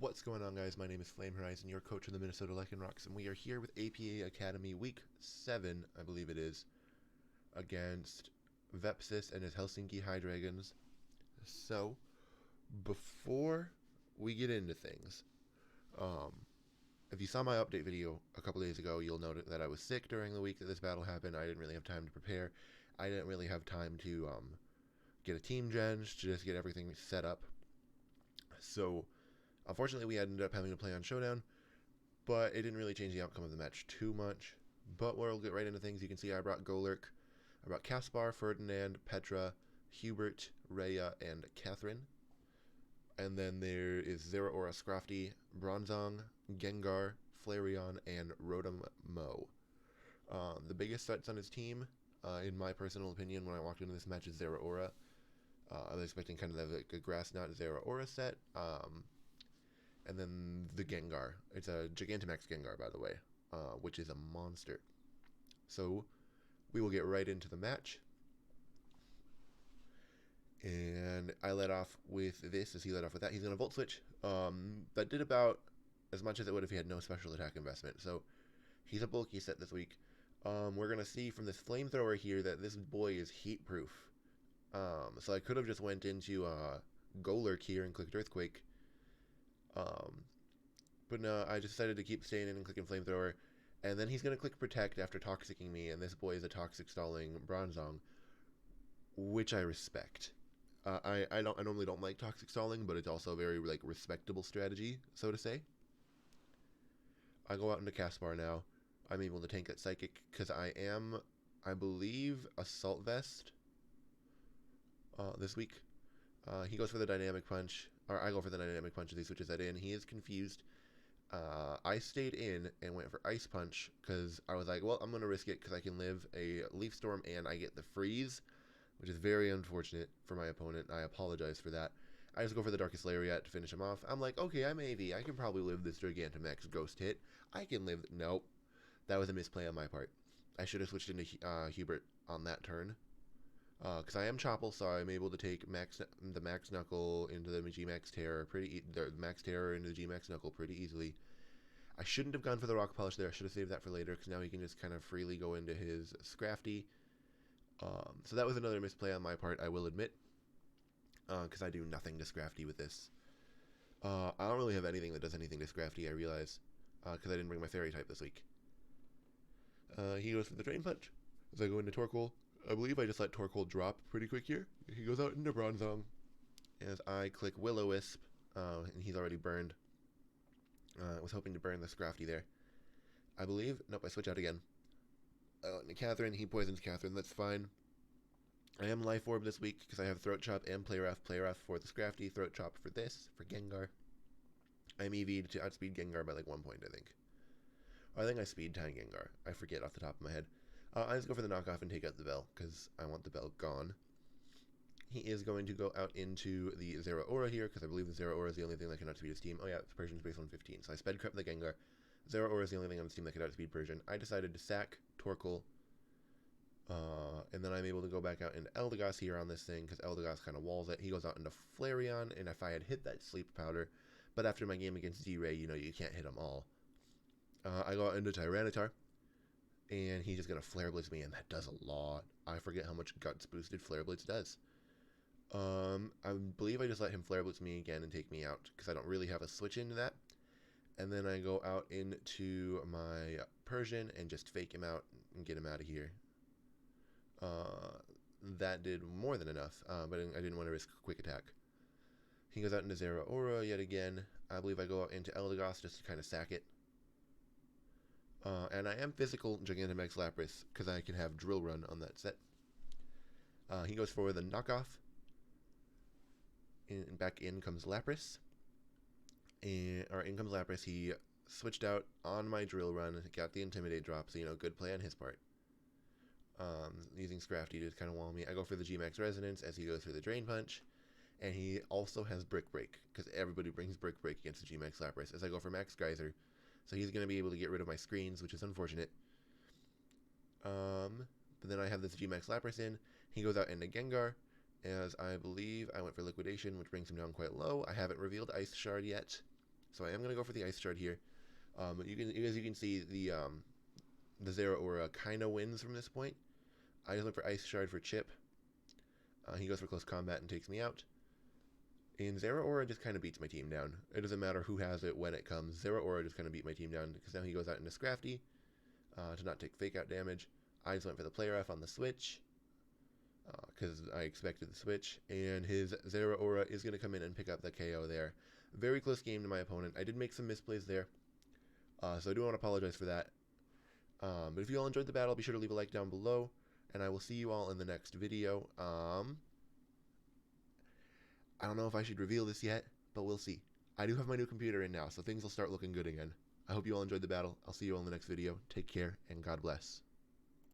What's going on, guys? My name is FlameHorizon, your coach of the Minnesota Lycanrocs, and we are here with APA Academy Week 7, I believe it is, against Vepsis and his Helsinki Hydreigons. So, before we get into things, if you saw my update video a couple days ago, you'll note that I was sick during the week that this battle happened. I didn't really have time to prepare. I didn't really have time to get a team gen, to just get everything set up. So, unfortunately, we ended up having to play on Showdown, but it didn't really change the outcome of the match too much. But we'll get right into things. You can see I brought Golurk, I brought Caspar, Ferdinand, Petra, Hubert, Rhea, and Catherine. And then there is Zeraora, Scrafty, Bronzong, Gengar, Flareon, and Rotom Mo. The biggest threats on his team, in my personal opinion, when I walked into this match, is Zeraora. I was expecting kind of like a Grass Knot Zeraora set. And then the Gengar. It's a Gigantamax Gengar, by the way, which is a monster. So we will get right into the match. And I let off with this as he let off with that. He's going to Volt Switch. That did about as much as it would if he had no special attack investment. So he's a bulky set this week. We're going to see from this Flamethrower here that this boy is heat proof. So I could have just went into Golurk here and clicked Earthquake. But no, I just decided to keep staying in and clicking Flamethrower. And then he's going to click Protect after Toxicking me, and this boy is a Toxic Stalling Bronzong, which I respect. I normally don't like Toxic Stalling, but it's also a very respectable strategy, so to say. I go out into Caspar now. I'm able to tank that Psychic, because I am, I believe, Assault Vest this week. He goes for the Dynamic Punch, or I go for the Dynamic Punch as he switches that in. He is confused. I stayed in and went for Ice Punch because I was like, well, I'm going to risk it because I can live a Leaf Storm and I get the Freeze, which is very unfortunate for my opponent. I apologize for that. I just go for the Darkest Lariat to finish him off. I'm like, okay, I'm AV. I can probably live this Gigantamax Ghost hit. I can live... Nope. That was a misplay on my part. I should have switched into Hubert on that turn. Because I am Chopple, so I'm able to take the Max Knuckle into the G-Max Terror the Max Terror into the G-Max Knuckle pretty easily. I shouldn't have gone for the Rock Polish there. I should have saved that for later, because now he can just kind of freely go into his Scrafty. So that was another misplay on my part, I will admit, because I do nothing to Scrafty with this. I don't really have anything that does anything to Scrafty, I realize, because I didn't bring my Fairy type this week. He goes for the Drain Punch. As I go into Torkoal, I believe I just let Torkoal drop pretty quick here. He goes out into Bronzong as I click Will-O-Wisp, and he's already burned. I was hoping to burn the Scrafty there. I believe... Nope, I switch out again. I went into Catherine. He poisons Catherine. That's fine. I am Life Orb this week because I have Throat Chop and Play Rough. Play Rough for the Scrafty, Throat Chop for this, for Gengar. I'm EV'd to outspeed Gengar by like 1 point, I think. Or I think I speed time Gengar. I forget off the top of my head. I just go for the knockoff and take out the Bell, because I want the Bell gone. He is going to go out into the Zeraora here, because I believe the Zeraora is the only thing that can outspeed his team. Oh yeah, it's Persian's base 115. So I sped crept the Gengar. Zeraora is the only thing on his team that can outspeed Persian. I decided to sack Torkoal, and then I'm able to go back out into Eldegoss here on this thing, because Eldegoss kind of walls it. He goes out into Flareon, and if I had hit that Sleep Powder, but after my game against D-Ray, you know, you can't hit them all. I go out into Tyranitar. And he's just going to Flare Blitz me, and that does a lot. I forget how much Guts boosted Flare Blitz does. I believe I just let him Flare Blitz me again and take me out, because I don't really have a switch into that. And then I go out into my Persian and just fake him out and get him out of here. That did more than enough, but I didn't want to risk Quick Attack. He goes out into Zeraora yet again. I believe I go out into Eldegoss just to kind of sack it. And I am physical Gigantamax Lapras, because I can have Drill Run on that set. He goes for the knockoff. And back in comes Lapras. Or in comes Lapras. He switched out on my Drill Run, got the Intimidate drop, so, you know, good play on his part. Using Scrafty to kind of wall me. I go for the G-Max Resonance as he goes for the Drain Punch. And he also has Brick Break, because everybody brings Brick Break against the G-Max Lapras, as I go for Max Geyser. So he's going to be able to get rid of my screens, which is unfortunate. But then I have this G-Max Lapras in. He goes out into Gengar, as I believe I went for Liquidation, which brings him down quite low. I haven't revealed Ice Shard yet. So I am going to go for the Ice Shard here. As you can see, the Zeraora kind of wins from this point. I just went for Ice Shard for Chip. He goes for close combat and takes me out. And Zeraora just kind of beats my team down. It doesn't matter who has it when it comes. Zeraora just kind of beat my team down because now he goes out into Scrafty to not take fake out damage. I just went for the Player F on the switch because I expected the switch. And his Zeraora is going to come in and pick up the KO there. Very close game to my opponent. I did make some misplays there. So I do want to apologize for that. But if you all enjoyed the battle, be sure to leave a like down below. And I will see you all in the next video. I don't know if I should reveal this yet, but we'll see. I do have my new computer in now, so things will start looking good again. I hope you all enjoyed the battle. I'll see you all in the next video. Take care, and God bless.